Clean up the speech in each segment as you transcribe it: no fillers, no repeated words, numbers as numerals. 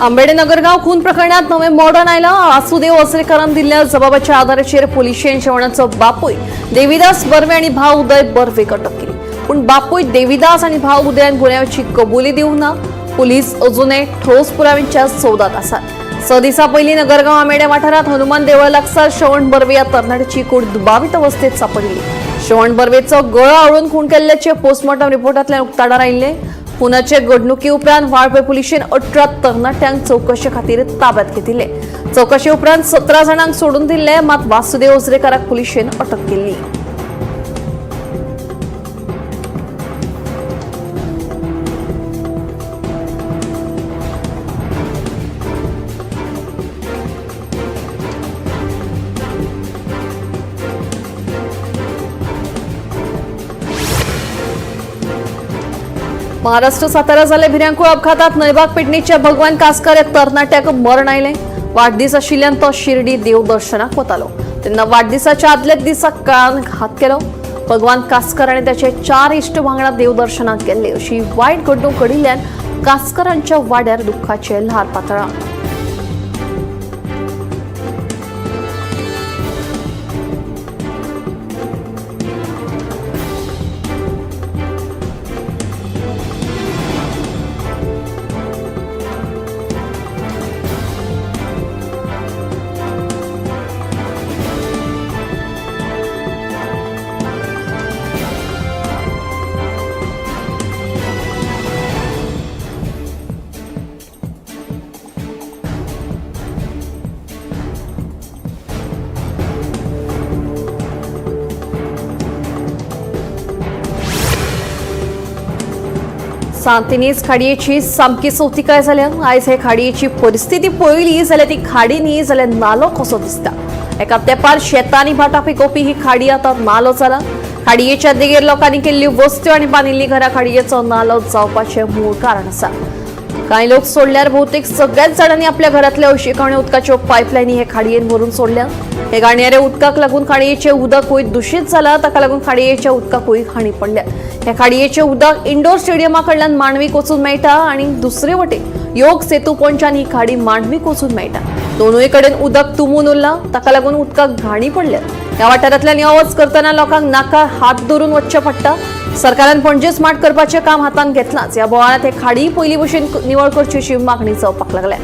आंबेडे नगरगाव खून प्रकरणात नवे मॉडर्न आयला वासुदेव असरेकरान दिल्ल्या जबाबाच्या आधाराचेर पुलिशेन जेवणाचो बापूय देविदास बर्वे आणि भाव उदय बर्वेक अटक केली। पण बापूय देविदास आणि भाव उदयान गुन्ह्याची कबुली दिवंक ना। पुलीस अजूनय ठोस पुराव्यांच्या सोदात आसात। 6 दिसा पयलीं नगरगाव आंबेडे वाठारात हनुमान देवळा लागसार श्रवण बर्वे या तरणाट्याची कूड दुबावित अवस्थेत सापडली। श्रवण बर्वेचो गळो आवळून खून केल्ल्याचे पोस्टमॉर्टम रिपोर्टांतल्यान उक्ताडार आयिल्ले। खुनाचे घडणुके उपरांत वाळपय पुलिशेन 18 तरणाट्यांक चौकशे खातीर ताब्यात घेतिल्ले। चौकशे उपरांत 17 जाणांक सोडून दिल्ले, मात वासुदेव असरेकाराक पुलिशेन अटक केली। महाराष्ट्र सातारा जाल्ले भिरांकूळ अपघातात नयबाग पेडणेच्या भगवान कासकर या तरणाट्याक मरण आयले। वाडदीस आशिल्ल्यान तो शिर्डी देवदर्शनाक वतालो, तेन्ना वाडदिसाच्या आदलेच दिसा काळान घात केलो। भगवान कासकर आनी ताचे 4 इश्ट वांगडा देवदर्शनाक गेल्ले अशी वायट घडणूक घडिल्ल्यान कासकरांच्या वाड्यार दुख्खाचे ल्हार पातळ्ळा। सांतिनीज खाडयेची सामकी चवथिकाय जाल्या। आयज हे खाडयेची परिस्थिती पळयली जाल्यार ती खाडी न्ही जाल्यार नालो कसो दिसता। एका तेंपार शेतां आनी भाटां पिकोवपी ही खाडी आतां नालो जाला। खाडयेच्या देगेर लोकांनी केल्ली वस्त्यो आनी बांदिल्ली घरां खाडयेचो नालो जावपाचें मूळ कारण आसा। कांय लोक सोडल्यार भोवतेक सगळ्याच जाणांनी आपल्या घरांतल्या अशिकावणे उदकाच्यो पायपलायनी हे खाडयेन व्हरून सोडल्या। हे गाणयारे उदकाक लागून खाडयेचें उदकूय दूषित जाला, ताका लागून खाडयेच्या उदकाकूय हानी पडल्या। हे खाडयेचें उदक इंडोर स्टेडियमा कडल्यान मांडवीक वचून मेळटा आनी दुसरे वटेन योग सेतू पोंचान ही खाडी मांडवीक वचून मेळटा। दोनूय कडेन उदक तुंबून उरलां, ताका लागून उदकाक घाणी पडल्या। ह्या वाठारांतल्यान यो वच करतना लोकांक नाका हात धरून वचचें पडटा। सरकारान पणजे स्मार्ट करपाचें काम हातांत घेतलांच। ह्या बोवाळांत हे खाडी पयली भशेन निवळ करची अशी मागणी जावपाक लागल्या।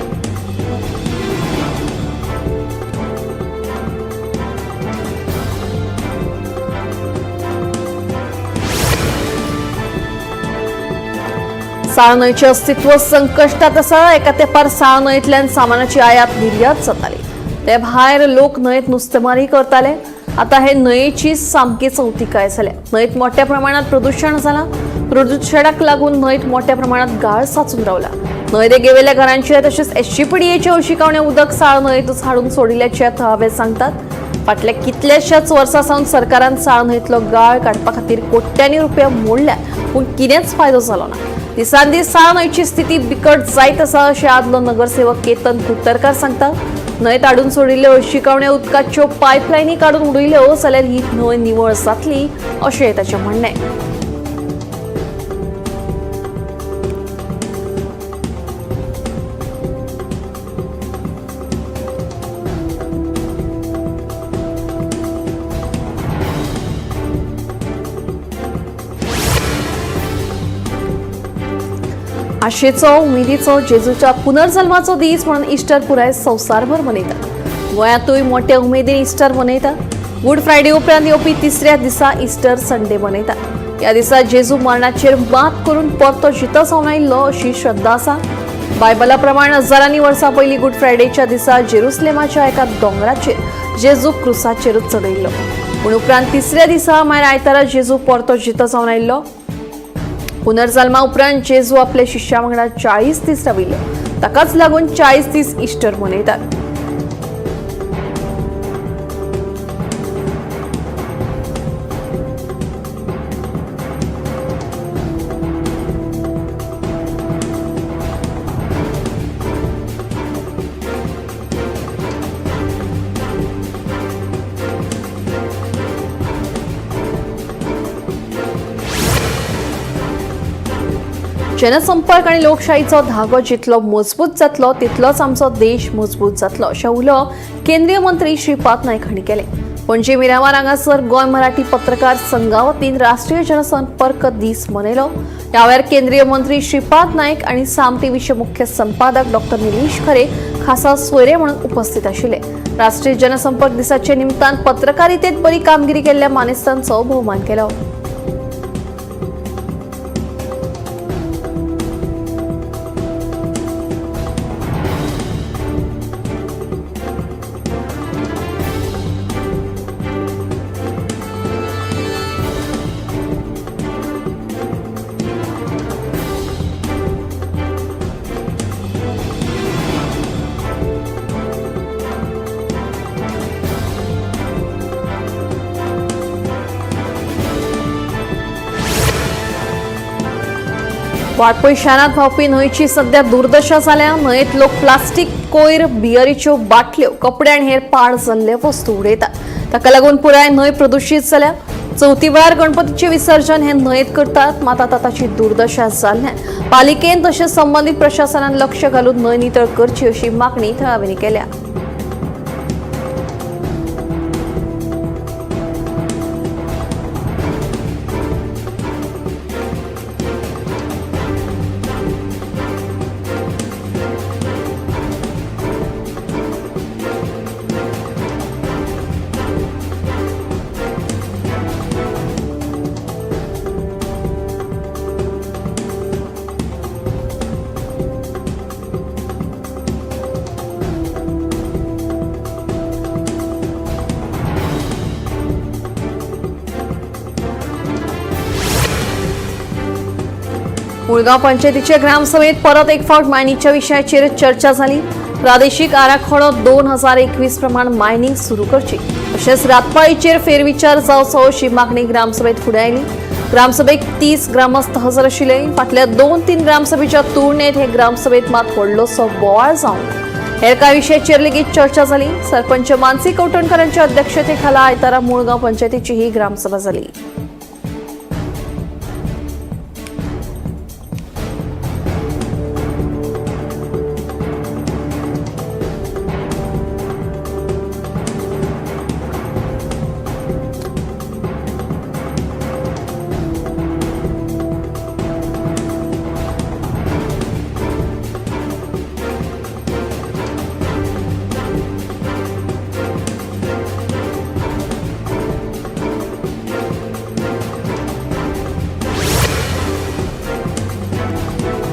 साळ न्हंयचें अस्तित्व संकश्टात आसा। एका तेंपार साळ न्हंयेंतल्यान सामानाची आयात निर्यात जाताली, ते भायर लोक न्हंयेंत नुस्तेमारी करताले। आतां हे न्हंयेची सामकी चवथिकाय जाल्या। न्हंयेंत मोठ्या प्रमाणात प्रदूषण जालां। प्रदूषणाक लागून न्हंयेंत मोठ्या प्रमाणात गाळ साचून रावला। न्हंय देगेवेल्या घरांचे तशेंच एसजीपीडीएचे अशिकावणे उदक साळ न्हंयेंतूच हाडून सोडिल्ल्याचे थळावे सांगतात। फाटल्या कितल्याशाच वर्सां सावन सरकारान साळ न्हंयेंतलो गाळ काडपा खातीर कोट्यांनी रुपया मोडल्या, पूण कितेंच फायदो जालो ना। दिसान दीस साळ न्हंयची स्थिती बिकट जायत आसा अशें आदलो नगरसेवक केतन कुट्टरकार सांगता। न्हंयेंत हाडून सोडिल्ल्यो अशिकावणे उदकाच्यो पायपलायनी काडून उडयल्यो जाल्यार ही न्हंय निवळ जातली अशें ताचें म्हणणें। आशेचो उमेदीचो जेजूच्या पुनर्जल्माचो दीस म्हणून इस्टर पुराय संवसारभर मनयतात। गोंयांतूय मोठ्या उमेदीन इस्टर मनयतात। गुड फ्रायडे उपरांत येवपी तिसऱ्या दिसा इस्टर संडे मनयतात। ह्या दिसा जेजू मरणाचेर मात करून परतो जितो जावन आयिल्लो अशी श्रद्धा आसा। बायबला प्रमाण हजारांनी वर्सां पयलीं गुड फ्रायडेच्या दिसा जेरुसलेमाच्या एका दोंगराचेर जेजू क्रुसाचेर चडयल्लो, पूण उपरांत तिसऱ्या दिसा म्हळ्यार आयतारा जेजू परतो जितो जावन आयिल्लो। पुनर्जल्मा उपरांत जेजू आपल्या शिष्यां वांगडा 40 दीस राविल्लो, ताकाच लागून 40 दीस इस्टर मनयतात। जनसंपर्क आणि लोकशाहीचो धागो जितलो मजबूत जातलो तितलोच आमचो देश मजबूत जातलो अशें उलो केंद्रीय मंत्री श्रीपाद नायक हांणी केलें. पणजी मिरामार हांगासर गोंय मराठी पत्रकार संघा वतीन राष्ट्रीय जनसंपर्क दीस मनयलो. ह्या वेळार केंद्रीय मंत्री श्रीपाद नायक आनी साम टीव्हीचे मुख्य संपादक डॉ. निलेश खरे खासा सोयरे म्हणून उपस्थित आशिल्ले. राष्ट्रीय जनसंपर्क दिसाचे निमतान पत्रकारितेत बरी कामगिरी केल्ल्या मानेस्तांचो भोवमान केलो. वाळपय शारांत व्हांवपी न्हंयची सध्या दुर्दशा जाल्या. न्हंयेत लोक प्लास्टीक, कोयर, बियरीच्यो बाटल्यो, कपडे आनी हेर पाड जाल्ले वस्तू उडयतात. ताका लागून पुराय न्हंय प्रदुशीत जाल्या. चवथी वेळार गणपतीचे विसर्जन हे न्हंयेत करतात. मात आतां ताची दुर्दशा जाल्ल्यान पालिकेन तशेंच संबंधीत प्रशासनान लक्ष घालून न्हंय नितळ करची अशी मागणी थळाव्यांनी केल्या. मुळगाव पंचायतीचे ग्रामसभेत परत एक फावट मायनिंगच्या विशयाचेर चर्चा जाली. प्रादेशीक आराखडो 2021 प्रमाण मायनिंग सुरू करची तशेंच रातपाळीचेर फेरविचार जावचो अशी मागणी ग्रामसभेत फुडें आयली. ग्रामसभेक 30 ग्रामस्थ हजर आशिल्ले. फाटल्या 2-3 ग्रामसभेच्या तुळनेत हे ग्रामसभेत मात व्हडलोसो बोवाळ जावन हेर कांय विशयाचेर लेगीत चर्चा जाली. सरपंच मानसी कवठणकरांच्या अध्यक्षतेखाला आयतारा मुळगाव पंचायतीची ही ग्रामसभा जाली.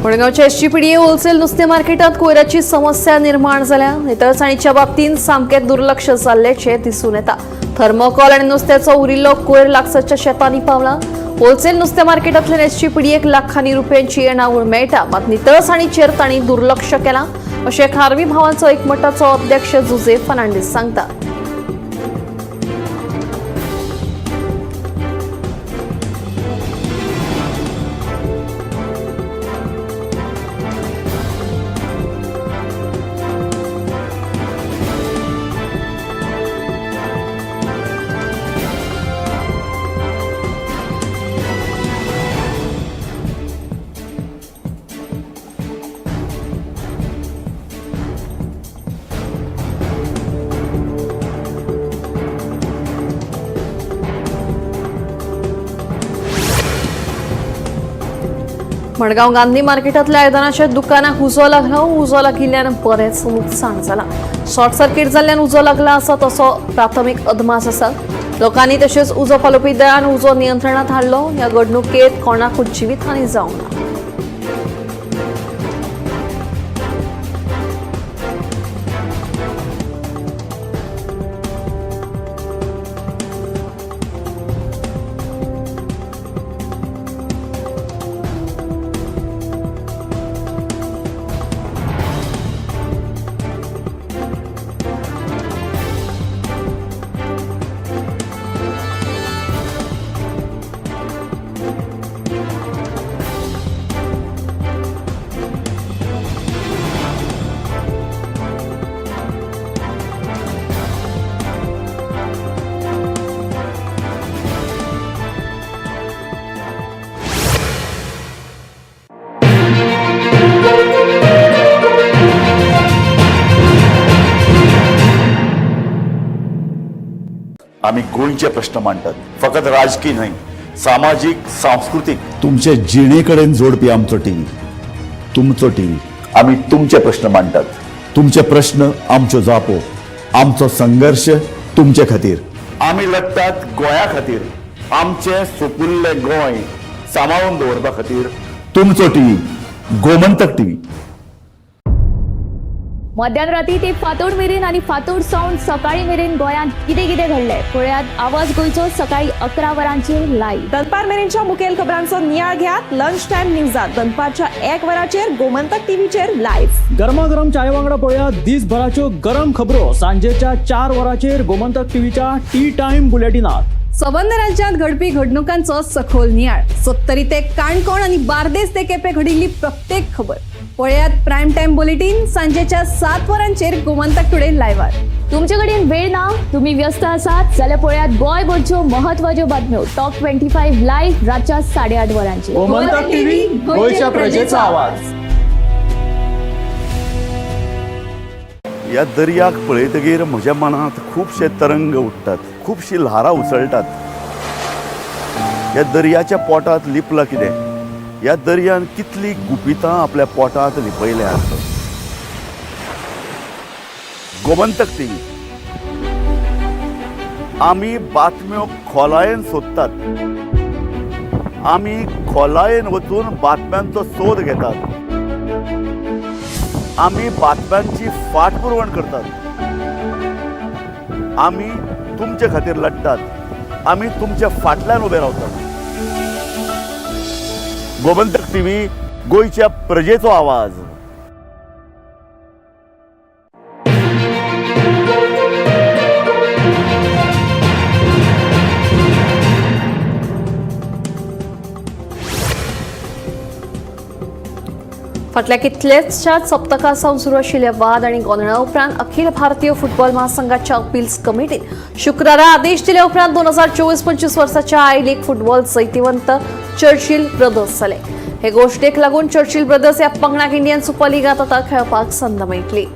मडगावच्या एसजीपीडीए होलसेल नुस्तें मार्केटात कोयराची समस्या निर्माण जाल्या. नितळसाणीच्या बाबतीत सामकें दुर्लक्ष जाल्ल्याचें दिसून येता. थर्मोकॉल आनी नुस्त्याचो उरिल्लो कोयर लागसाच्या शेतांनी पावला. होलसेल नुस्तें मार्केटांतल्यान एसजीपीडीएक लाखांनी रुपयांची येणावळ मेळटा. मात नितळसाणीचेर तांणी दुर्लक्ष केलां अशें खारवी भावांचो एकमठाचो अध्यक्ष जुजे फर्नांडीस सांगता. मडगाव गांधी मार्केटांतल्या आयदनाच्या दुकानाक उजो लागलो. उजो लागिल्ल्यान बरेंच नुकसाण जालां. शॉर्ट सर्किट जाल्ल्यान उजो लागला आसा तसो प्राथमीक अदमास आसा. लोकांनी तशेंच उजो पालोवपी दळान उजो नियंत्रणात हाडलो. ह्या घडणुकेंत कोणाकूच जिवीतहानी जावंक ना. आम्ही गोंयचे प्रश्न मांडटात, फकत राजकीय न्हय, सामाजीक सांस्कृतिक. तुमचे जिणेकडेन जोडपी आमचो टीव्ही, तुमचो टीव्ही. आम्ही तुमचे प्रश्न मांडटात, तुमचे प्रश्न आमच्यो जापो, आमचो संघर्ष तुमचे खातीर. आम्ही लढटात गोंया खातीर, आमचे सोपुल्ले गोंय सांबाळून दवरपा खातीर. तुमचो टीव्ही, गोमंतक टीव्ही. मध्यरात्री ते फातोड मेरेन आणि फातोड सावन सकाळी मेरेन गोंयांत कितें कितें घडलें पळयात आवाज गोंयचो सकाळी 11 वरांचेर लायव्ह. दनपार मेरेनच्या मुखेल खबरांचो नियाळ घेयात लंच टायम न्यूजात दनपारच्या 1 वराचेर गोमंतक टीव्हीचेर लायव्ह. गरमागरम चाय वांगडा पळयात दिसभराच्यो गरम खबरो सांजेच्या 4 वरांचेर गोमंतक टीव्हीच्या टी टाइम बुलेटिनात. संबंध राज्यांत घडपी घडणुकांचो सखोल नियाळ, सत्तरी ते काणकोण आणि बार्देस ते केपें घडिल्ली प्रत्येक खबर पळयात प्रायम टाइम बुलेटिन सांजेच्या 7 वरांचेर गोमंतक टुडे लायव्हार. तुमचे कडेन वेळ ना, तुम्ही व्यस्त आसात जाल्यार पळयात गोंयभरच्यो म्हत्वाच्यो बातम्यो टॉप 25 लायव्ह रातच्या 8:30 वरांचेर. गोमंतक टीव्ही, गोंयच्या प्रजेचो आवाज. ह्या दर्याक पळयतकीर म्हज्या मनांत खुबशे तरंग उठतात, खुबशी ल्हारां उसळटात. ह्या दर्याच्या पोटांत लिपलां कितें? ह्या दर्यान कितली गुपितां आपल्या पोटांत लिपयल्यात? गोमंतक टीव्ही, आमी बातम्यो खोलायेन सोदतात, आमी खोलायेन वचून बातम्यांचो सोद घेतात, आमी बातम्यांची फाटपुरवण करतात, आमी तुमचे खातीर लढटात, आमी तुमच्या फाटल्यान उबे रावतात. गोमंतक टीव्ही, गोंयच्या प्रजेचो आवाज. फाटल्या कितलेशा सप्तका सावन सुरू आशिल्ले वाद आणि गोंधळा उपरांत अखिल भारतीय फुटबॉल महासंघाच्या अपिल्स कमिटीन शुक्रारा आदेश दिल्या उपरांत 2024-25 वर्साच्या आय लीग फुटबॉल जैतिवंत चर्चिल ब्रदर्स जाले. हे गोष्टेक लागून चर्चिल ब्रदर्स ह्या पंगडाक इंडियन सुपर लिगात आता खेळपाक संद मेळटली.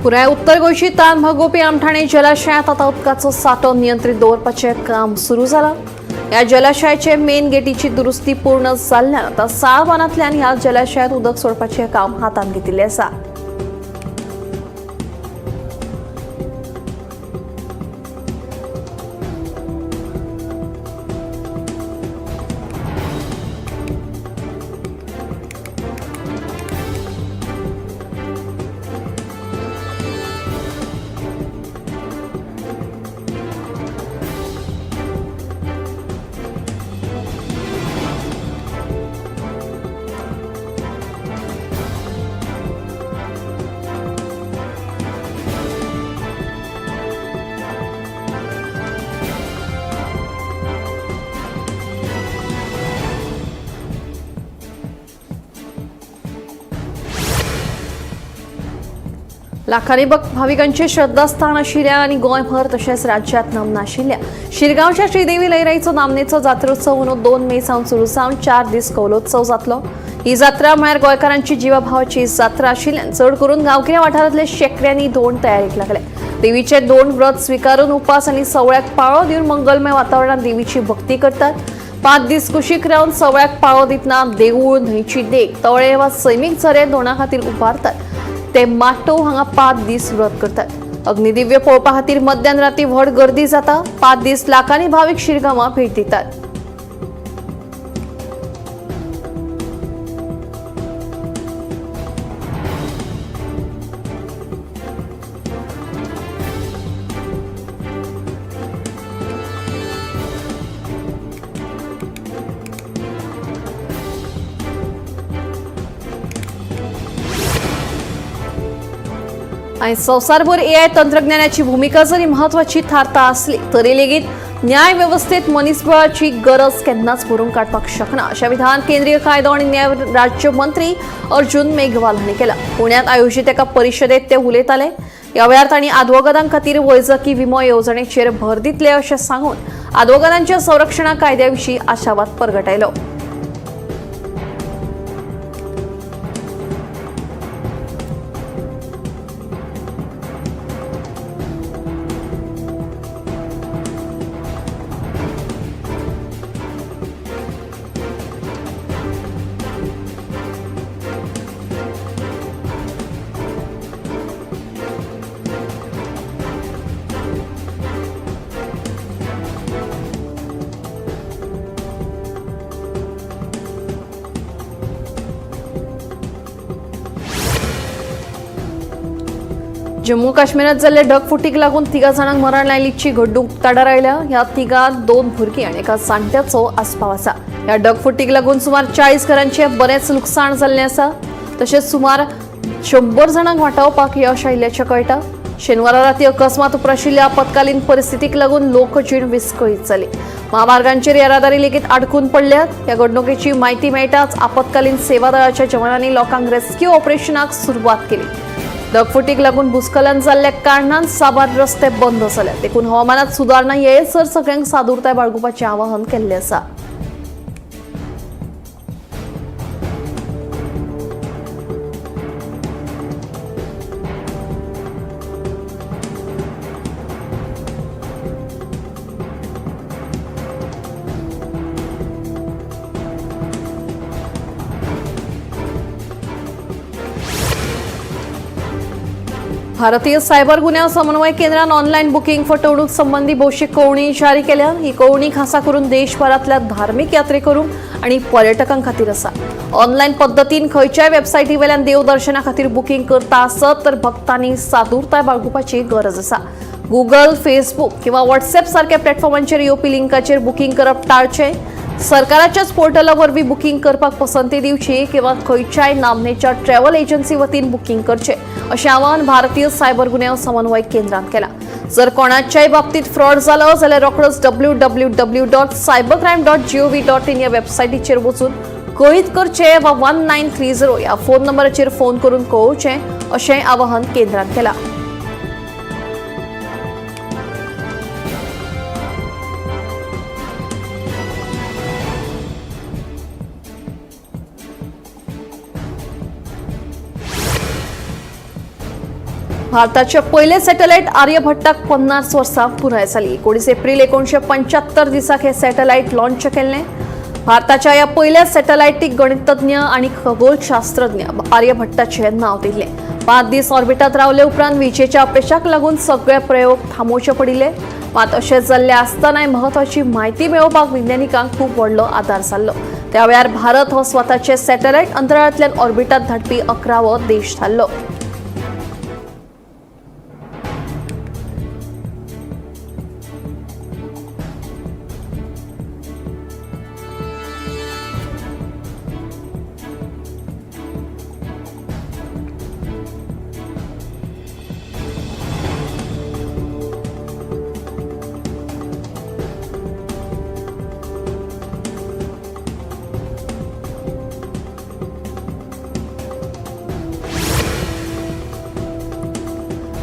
पुराय उत्तर गोंयची तान भागोवपी आमठाणे जलाशयांत आता उदकाचो सांठो नियंत्रीत दवरपाचें काम सुरू जालां. ह्या जलाशयाचे मेन गेटीची दुरुस्ती पूर्ण जाल्ल्यान आता साळबानांतल्यान ह्या जलाशयांत उदक सोडपाचें काम हातांत घेतिल्लें आसा. लाखांनी भाविकांचे श्रद्धास्थान आशिल्ल्या आणि गोंयभर तशेंच राज्यांत नामना आशिल्ल्या शिरगांवच्या श्रीदेवी लयराईचो नामनेचो जात्रोत्सव अंदू 2 मे सावन सुरू जावन 4 दीस कौलोत्सव जातलो. ही जात्रा म्हळ्यार गोंयकारांची जिवाभावाची जात्रा आशिल्ल्यान चड करून गांवगिऱ्या वाठारांतले शेकड्यांनी धोंड तयारीक लागले. देवीचे 2 व्रत स्विकारून उपास आनी सवळ्याक पाळो दिवन मंगलमय वातावरणात देवीची भक्ती करतात. 5 दीस कुशीक रावन सवळ्याक पाळो दितना देवूळ, न्हंयची देग, तळे वा सैमीक झरे धोंडा खातीर उबारतात. ते माटो हांगा 5 दीस व्रत करतात. अग्निदिव्य पळोवपा खातीर मध्यान राती व्हड गर्दी जाता. 5 दीस लाखांनी भाविक शिरगांवां भेट दितात. आणि संसारभर AI तंत्रज्ञानाची भूमिका जरी महत्वाची थारता असली तरी लेगीत न्याय व्यवस्थेत मनुष्यबळाची गरज केन्नाच भरून काडपाक शकना अशें विधान केंद्रीय कायदो आनी न्याय राज्यमंत्री अर्जुन मेघवाल हांणी केलां. पुण्यात आयोजित एका परिशदेत ते उलयताले. ह्या वेळार तांणी आदवोगादां खातीर वैजकी विमो येवजणेचेर भर दितले अशें सांगून आदवोगादांच्या संरक्षणा कायद्या विशीं आशावाद परगटायलो. जम्मू काश्मीरात जाल्ले ढगफुटीक लागून 3 जाणांक मरण लायिल्लीची घडणूक ताडार आयल्या. ह्या 3 2 भुरगीं आनी एका जाणट्याचो आस्पाव आसा. ह्या ढगफुटीक लागून सुमार 40 घरांचे बरेच लुकसाण जाल्लें आसा. तशेंच सुमार 100 जाणांक वाटावपाक यश आयिल्ल्याचें कळटा. शेनवारा राती अकस्मात उप्राशिल्ल्या आपतकालीन परिस्थितीक लागून लोकजीण विस्कळीत जाली. महामार्गांचेर येरादारी लेगीत आडकून पडल्यात. ह्या घडणुकेची म्हायती मेळटाच आपतकालीन सेवा दळाच्या जवानांनी लोकांक रेस्क्यू ऑपरेशनाक सुरवात केली. ढगफुटीक लागून भूस्खलन जाल्ल्या कारणान साबार रस्ते बंद जाल्यात. देखून हवामानात सुदारणा येयसर सगळ्यांक सादूरताय बाळगुपाचें आवाहन केल्लें आसा. भारतीय सायबर गुन्हा समन्वय केंद्रान ऑनलाईन बुकिंग फटवणूक संबंधी भौशीक कवणी जारी केल्या. ही कवणी खासा करून देशभरातल्या धार्मिक यात्रेकरू आणि पर्यटकां खातीर आसा. ऑनलाईन पद्दतीन खंयच्याय वेबसायटी वेल्यान देवदर्शना खातीर बुकिंग करता आसत तर भक्तांनी सादूरताय बाळगुपाची गरज आसा. गुगल, फेसबुक किंवा व्हॉट्सॲप सारख्या प्लॅटफॉर्मांचेर येवपी लिंकाचेर बुकिंग करप टाळचें. सरकाराच्याच पोर्टला वरवीं बुकिंग करपाक पसंती दिवची किंवा खंयच्याय नामनेच्या ट्रॅव्हल एजन्सी वतीन बुकिंग करचें अशें आवाहन भारतीय सायबर गुन्हा समन्वय केंद्रान केलां. जर कोणाच्याय बाबतीत फ्रॉड जालो जाल्यार रोखडोच www.cybercrime.gov.in ह्या वेबसायटीचेर वचून कळीत करचें वा 1930 ह्या फोन नंबराचेर फोन करून कळोवचें अशें आवाहन केंद्रान केलां. भारताचे पहिले सॅटेलाइट आर्यभट्टाक 50 वर्सां पुराय जाली. 19 एप्रिल 1975 दिसाक हे सॅटेलाइट लॉन्च केल्लें. भारताच्या ह्या पहिल्या सॅटेलाइटीक गणितज्ञ आणि खगोलशास्त्रज्ञ आर्यभट्टाचें नांव दिल्लें. 5 दीस ऑर्बिटात रावले उपरांत विजेच्या अपेशाक लागून सगळे प्रयोग थांबोवचे पडिल्ले. मात अशें जाल्लें आसतनाय महत्वाची म्हायती मेळोवपाक विज्ञानिकांक खूब व्हडलो आदार जाल्लो. त्या वेळार भारत हो स्वताचे सॅटेलाइट अंतराळांतल्यान ऑर्बिटात धाडपी 11वो देश थारलो.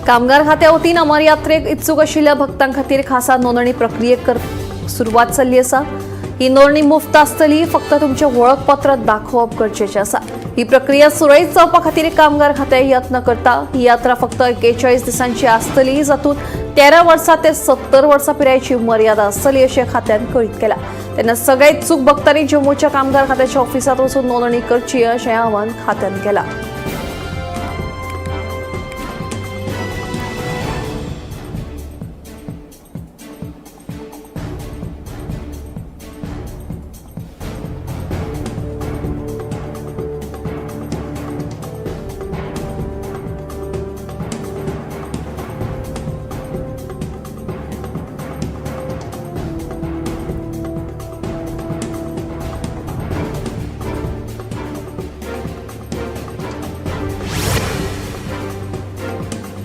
कामगार खात्या वतीन अमर यात्रेक इत्सूक आशिल्ल्या भक्तां खातीर खासा नोंदणी प्रक्रियेक सुरवात जाल्ली आसा. ही नोंदणी मुफ्त आसतली. फक्त तुमचें वळखपत्र दाखोवप गरजेचें आसा. ही प्रक्रिया सुरळीत जावपा खातीर कामगार खातें यत्न करता. ही यात्रा फक्त 41 दिसांची आसतली, जातूंत 13 वर्सां ते 70 वर्सां पिरायेची मर्यादा आसतली अशें खात्यान कळीत केलां. तेन्ना सगळे इत्सूक भक्तांनी जम्मूच्या कामगार खात्याच्या ऑफिसांत वचून नोंदणी करची अशें आवाहन खात्यान केलां.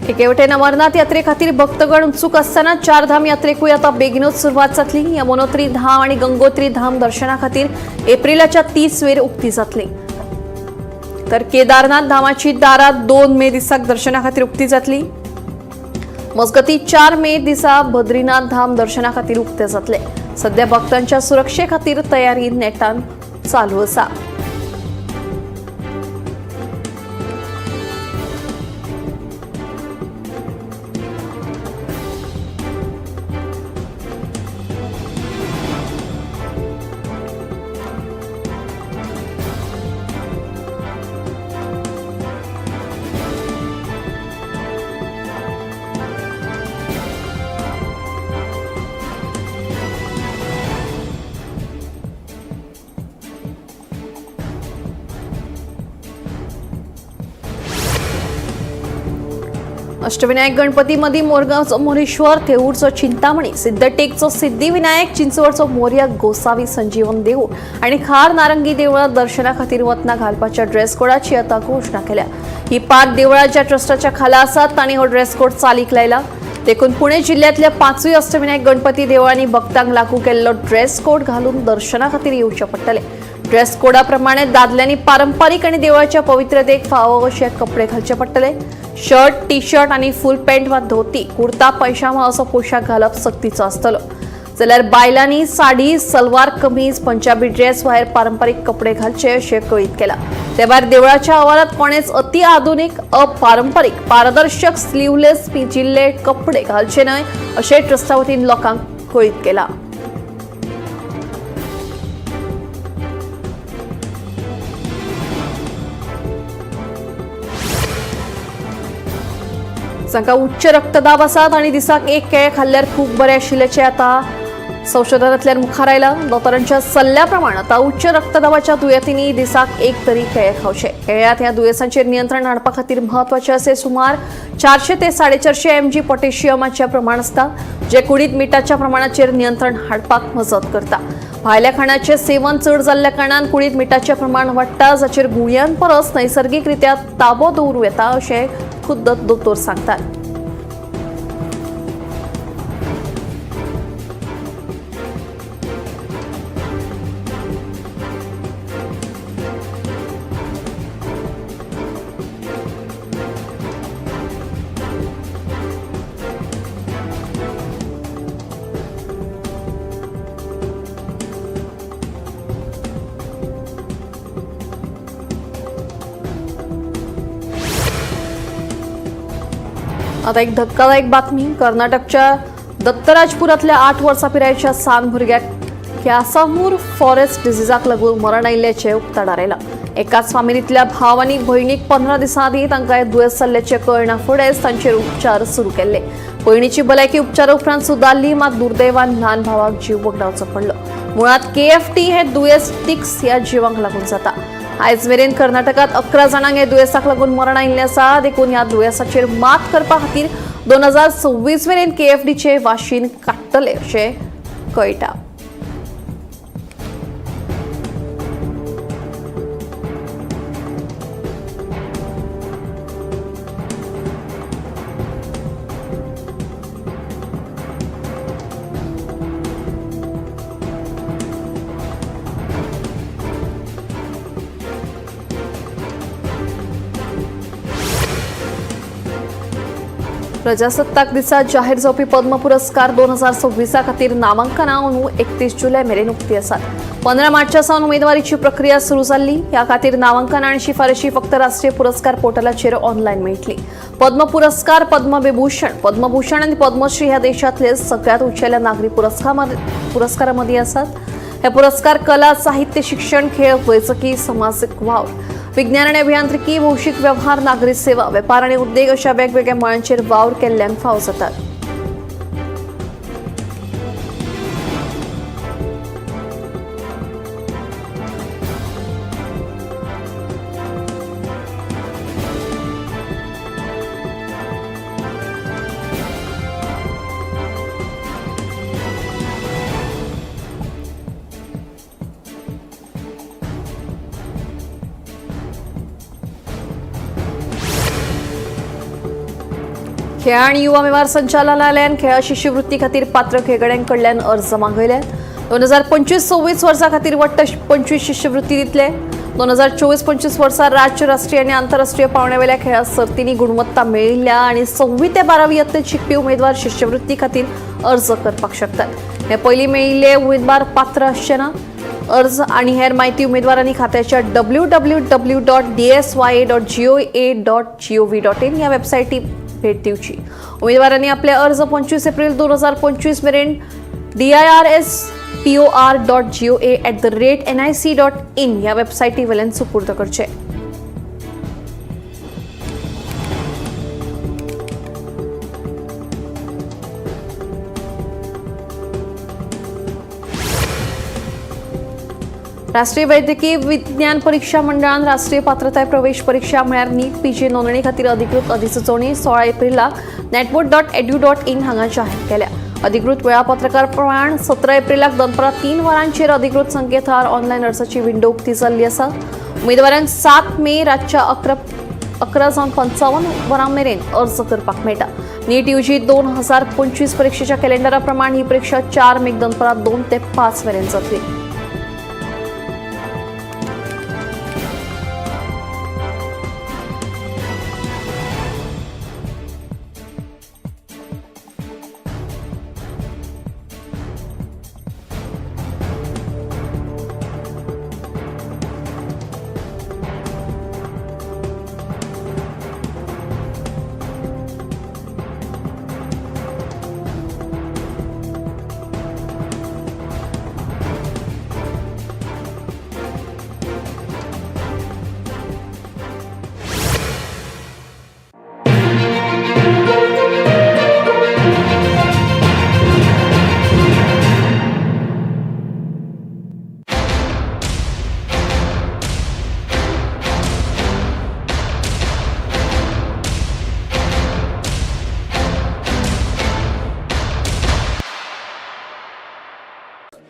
एकेवटेन अमरनाथ यात्रे खातीर भक्तगण उत्सुक असताना चारधाम यात्रेकूय आता बेगीनच सुरवात जातली. यमुनोत्री धाम आणि गंगोत्री धाम दर्शना खातीर एप्रिलाच्या 30 वेर उक्ती जातली. तर केदारनाथ धामाची दारां 2 मे दिसाक दर्शना खातीर उक्ती जातली. मजगती 4 मे दिसा बद्रीनाथ धाम दर्शना खातीर उक्ते जातले. सध्या भक्तांच्या सुरक्षे खातीर तयारी नेटान चालू आसा. अष्टविनायक गणपती मदी मोरगावचो मोरेश्वर, थेऊरचो चिंतामणी, सिद्धटेकचो सिद्धिविनायक, चिंचवडचो मोरया गोसावी संजीवन देऊळ आणि खार नारंगी देवळात दर्शना खातीर वतना घालपाच्या ड्रेस कोडाची आता घोषणा केल्या. ही 5 देवळां ज्या ट्रस्टाच्या खाला आसात तांणी हो ड्रेस कोड चालीक लायला. देखून पुणे जिल्ह्यातल्या 5 अष्टविनायक गणपती देवळांनी भक्तांक लागू केल्लो ड्रेस कोड घालून दर्शना खातीर येवचे पडटले. ड्रेस कोडा प्रमाणे दादल्यांनी पारंपारीक आणि देवळाच्या पवित्रतेक फावो अशे कपडे घालचे पडटले. शर्ट, टी शर्ट आणि फुल पॅन्ट वा धोती, कुर्ता, पैशामा असो पोशाख घालप सक्तीचो आसतलो. जाल्यार बायलांनी साडी, सलवार कमीज, पंजाबी ड्रेस वा हेर पारंपारीक कपडे घालचे अशें कळीत केला. ते भायर देवळाच्या आवारात कोणेच अति आधुनिक, अपारंपारीक, पारदर्शक, स्लीवलेस पिंजिल्ले कपडे घालचे न्हय अशें ट्रस्टा वतीन लोकांक कळीत केला. जांकां उच्च रक्तदाब आसात आनी दिसाक 1 केळें खाल्ल्यार खूब बरें आशिल्ल्याचें आता संशोधनांतल्यान मुखार आयलां. डॉक्टरांच्या सल्ल्या प्रमाण आता उच्च रक्तदाबाच्या दुयेंतींनी दिसाक 1 तरी केळें खावचें. केळ्यांत ह्या दुयेंसांचेर नियंत्रण हाडपा खातीर म्हत्वाचें असे सुमार 400 ते 450 mg पोटॅशियमाचें प्रमाण आसता, जे कुडींत मिठाच्या प्रमाणाचेर नियंत्रण हाडपाक मजत करता. भायल्या खाणाचें सेवन चड जाल्ल्या कारणान कुडींत मिठाचें प्रमाण वाडटा, जाचेर गुळयां परस नैसर्गिकरित्या ताबो दवरूं येता अशें खुद्द दोतोर सांगतात. आता एक धक्कादायक बातमी. कर्नाटकच्या दत्तराजपुरातल्या 8 वर्सां पिरायेच्या सान भुरग्याक कॅसामूर फॉरेस्ट डिझीजाक लागून मरण आयिल्ल्याचें उक्ताडार आयलां. एकाच फामिलींतल्या भाव आनी भयणीक 15 दिसां आदीं तांकां हे दुयेंस जाल्ल्याचें कळना फुडेंच तांचेर उपचार सुरू केल्ले. भयणीची भलायकी उपचारा उपरांत सुदारली, मात दुर्दैवान ल्हान भावाक जीव वगडावचो पडलो. मुळात KFT हे दुयेंस टिक्स ह्या जिवांक लागून जाता. आयज मेरेन कर्नाटकात 11 जाणांक हे दुयेंसाक लागून मरण आयिल्लें आसा. देखून ह्या दुयेंसाचेर मात करपा खातीर 2026 मेरेन KFDचे वाशीन काडटले अशें कळटा. प्रजासत्ताक दिसा जाहीर जावपी पद्म पुरस्कार 2026 खातीर नामांकनां अंदू 31 जुलय मेरेन उक्ती आसात. 15 मार्चा सावन उमेदवारीची प्रक्रिया सुरू जाल्ली. ह्या खातीर नामांकनां आनी शिफारशी फक्त राष्ट्रीय पुरस्कार पोर्टलाचेर ऑनलायन मेळटली. पद्म पुरस्कार, पद्मभूषण आणि पद्मश्री ह्या देशांतले सगळ्यात उंचेल्या नागरी पुरस्कारांमदीं आसात. हे पुरस्कार कला, साहित्य, शिक्षण, खेळ, वैजकी, सामाजिक वावर, विज्ञान आणि अभियांत्रिकी, भौशीक व्यवहार, नागरी सेवा, वेपार आणि उद्देग अशा वेगवेगळ्या मळांचेर वावर केल्ल्यांक फावो जातात. खेळ आणि युवा वेव्हार संचालनालयान खेळा शिश्यवृत्ती खातीर पात्र खेळगड्यांकडल्यान अर्ज मागयले. 2025-26 वर्सा खातीर वट्ट 25 शिश्यवृत्ती दितले. 2024-25 वर्सा राज्य, राष्ट्रीय आणि आंतरराष्ट्रीय पावंड्यावेल्या खेळा सर्तींनी गुणवत्ता मेळिल्ल्या आणि 6वी ते 12वी यत्तेत शिकपी उमेदवार शिश्यवृत्ती खातीर अर्ज करपाक शकतात. हे पयलीं मेळिल्ले उमेदवार पात्र आसचे ना. अर्ज आणि हेर माहिती उमेदवारांनी खात्याच्या www.dsya.goa.gov.in ह्या वेबसायटी भेट दिवची. उमेदवारांनी आपले अर्ज 25 एप्रिल 2025 मेरेन dirspor.goa@nic.in ह्या वेबसायटी वेल्यान सुपूर्द करचे. राष्ट्रीय वैद्यकीय विज्ञान परीक्षा मंडळान राष्ट्रीय पात्रताय प्रवेश परीक्षा म्हळ्यार नीट पीजी नोंदणी खातीर अधिकृत अधिसुचोवणी 16 एप्रिलाक netboard.edu.in हांगा जाहीर केल्या. अधिकृत वेळापत्रकार प्रमाण 17 एप्रिलाक दनपारां 3 वरांचेर अधिकृत संकेतथळार ऑनलायन अर्जाची विंडो उक्ती जाल्ली आसा. उमेदवारांक 7 मे रातच्या 11:55 वरां मेरेन अर्ज करपाक मेळटा. नीट यूजी 2025 परीक्षेच्या कॅलेंडरा प्रमाण ही परीक्षा 4 मेक दनपारां 2 ते 5 मेरेन जातली.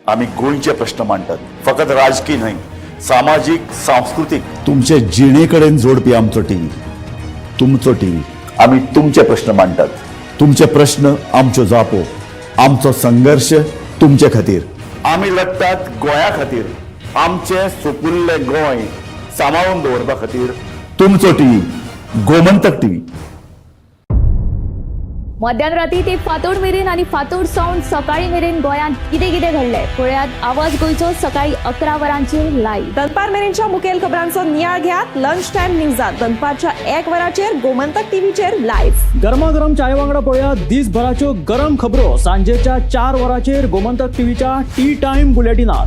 आम्ही गोंयचे प्रश्न मांडटात. फकत राजकीय न्हय, सामाजीक, सांस्कृतिक तुमचे जिणेकडेन जोडपी आमचो टीव्ही, तुमचो टीव्ही. आम्ही तुमचे प्रश्न मांडटात. तुमचे प्रश्न आमच्यो जापो, आमचो संघर्ष तुमचे खातीर. आम्ही लढतात गोंया खातीर. आमचे सोपुल्ले गोंय सांबाळून दवरपा खातीर. तुमचो टीव्ही, गोमंतक टीव्ही. मध्यानराती ते फातोड मेरेन आणि फातोड सावन सकाळी मेरेन गोंयांत कितें कितें घडलें पळयात आवाज गोंयचो सकाळी 11 वरांचेर लायव्ह. दनपार मेरेनच्या मुखेल खबरांचो नियाळ घेयात लंच टायम न्यूजात दनपारच्या 1 वराचेर गोमंतक टीव्हीचेर लायव्ह. गरमागरम चाय वांगडा पळयात दिसभराच्यो गरम खबरो सांजेच्या 4 वराचेर गोमंतक टीव्हीच्या टी टाइम बुलेटिनात.